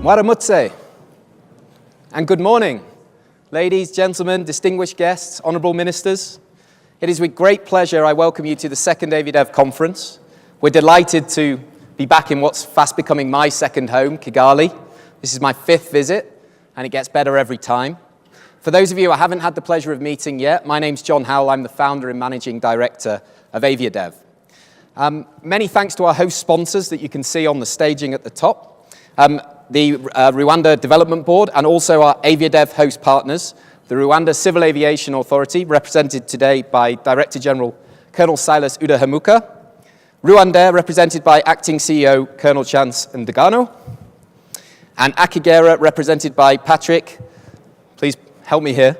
Maramutse, and good morning, ladies, gentlemen, distinguished guests, honourable ministers. It is with great pleasure I welcome you to the second AviaDev conference. We're delighted to be back in what's fast becoming my second home, Kigali. This is my 5th visit, and it gets better every time. For those of you I haven't had the pleasure of meeting yet, my name's John Howell. I'm the founder and managing director of AviaDev. Many thanks to our host sponsors that you can see on the staging at the top. The Rwanda Development Board, and also our AviaDev host partners, the Rwanda Civil Aviation Authority, represented today by Director General Colonel Silas Udahemuka, Rwanda, represented by Acting CEO Colonel Chance Ndagano, and Akigera, represented by Patrick, please help me here,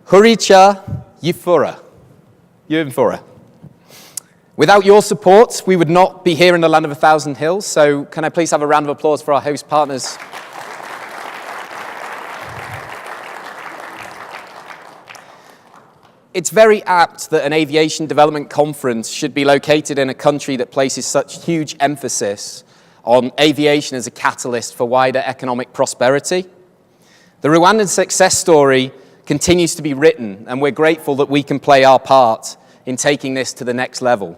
Huricha Yifura. Without your support, we would not be here in the land of 1,000 hills, so can I please have a round of applause for our host partners? It's very apt that an aviation development conference should be located in a country that places such huge emphasis on aviation as a catalyst for wider economic prosperity. The Rwandan success story continues to be written, and we're grateful that we can play our part in taking this to the next level.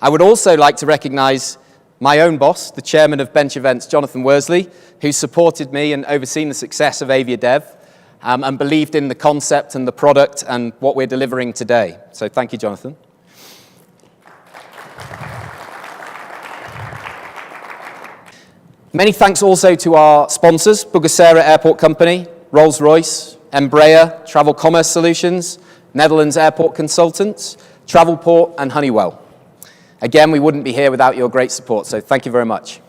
I would also like to recognize my own boss, the chairman of Bench Events, Jonathan Worsley, who supported me and overseen the success of AviaDev and believed in the concept and the product and what we're delivering today. So thank you, Jonathan. Many thanks also to our sponsors, Bugesera Airport Company, Rolls-Royce, Embraer, Travel Commerce Solutions, Netherlands Airport Consultants, Travelport, and Honeywell. Again, we wouldn't be here without your great support, so thank you very much.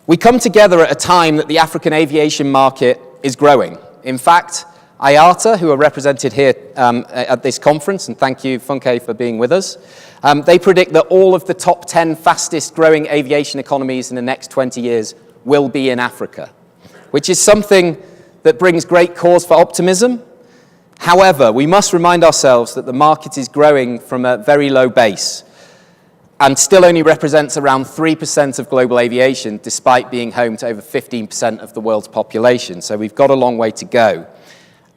We come together at a time that the African aviation market is growing. In fact, IATA, who are represented here at this conference, and thank you, Funke, for being with us, they predict that all of the top 10 fastest growing aviation economies in the next 20 years will be in Africa, which is something that brings great cause for optimism. However, we must remind ourselves that the market is growing from a very low base and still only represents around 3% of global aviation, despite being home to over 15% of the world's population. So we've got a long way to go.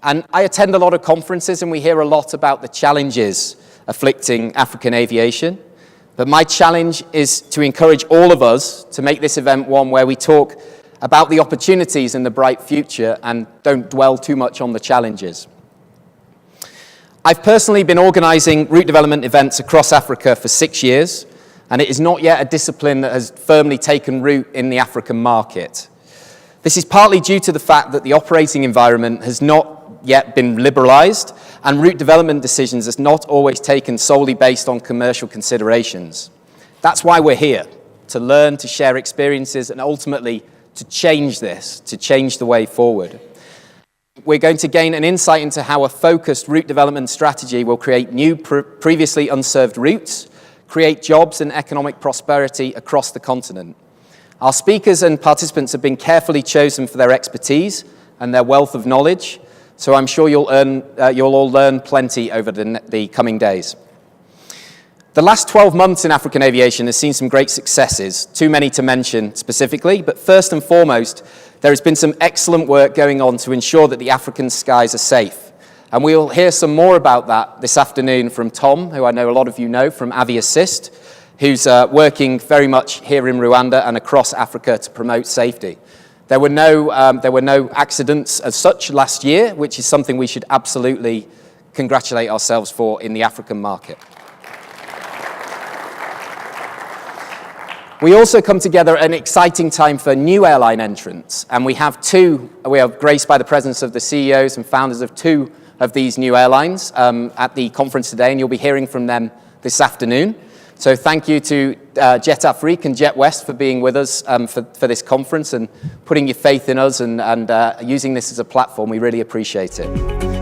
And I attend a lot of conferences, and we hear a lot about the challenges afflicting African aviation. But my challenge is to encourage all of us to make this event one where we talk about the opportunities and the bright future and don't dwell too much on the challenges. I've personally been organizing route development events across Africa for 6 years, and it is not yet a discipline that has firmly taken root in the African market. This is partly due to the fact that the operating environment has not yet been liberalized, and route development decisions are not always taken solely based on commercial considerations. That's why we're here, to learn, to share experiences, and ultimately to change this, to change the way forward. We're going to gain an insight into how a focused route development strategy will create new, previously unserved routes, create jobs and economic prosperity across the continent. Our speakers and participants have been carefully chosen for their expertise and their wealth of knowledge, so I'm sure you'll all learn plenty over the coming days. The last 12 months in African aviation has seen some great successes, too many to mention specifically, but first and foremost, there has been some excellent work going on to ensure that the African skies are safe. And we'll hear some more about that this afternoon from Tom, who I know a lot of you know from Aviassist, who's working very much here in Rwanda and across Africa to promote safety. There were no accidents as such last year, which is something we should absolutely congratulate ourselves for in the African market. We also come together at an exciting time for new airline entrants, and we are graced by the presence of the CEOs and founders of 2 of these new airlines at the conference today, and you'll be hearing from them this afternoon. So thank you to Jet Afrique and Jet West for being with us for this conference and putting your faith in us and using this as a platform. We really appreciate it.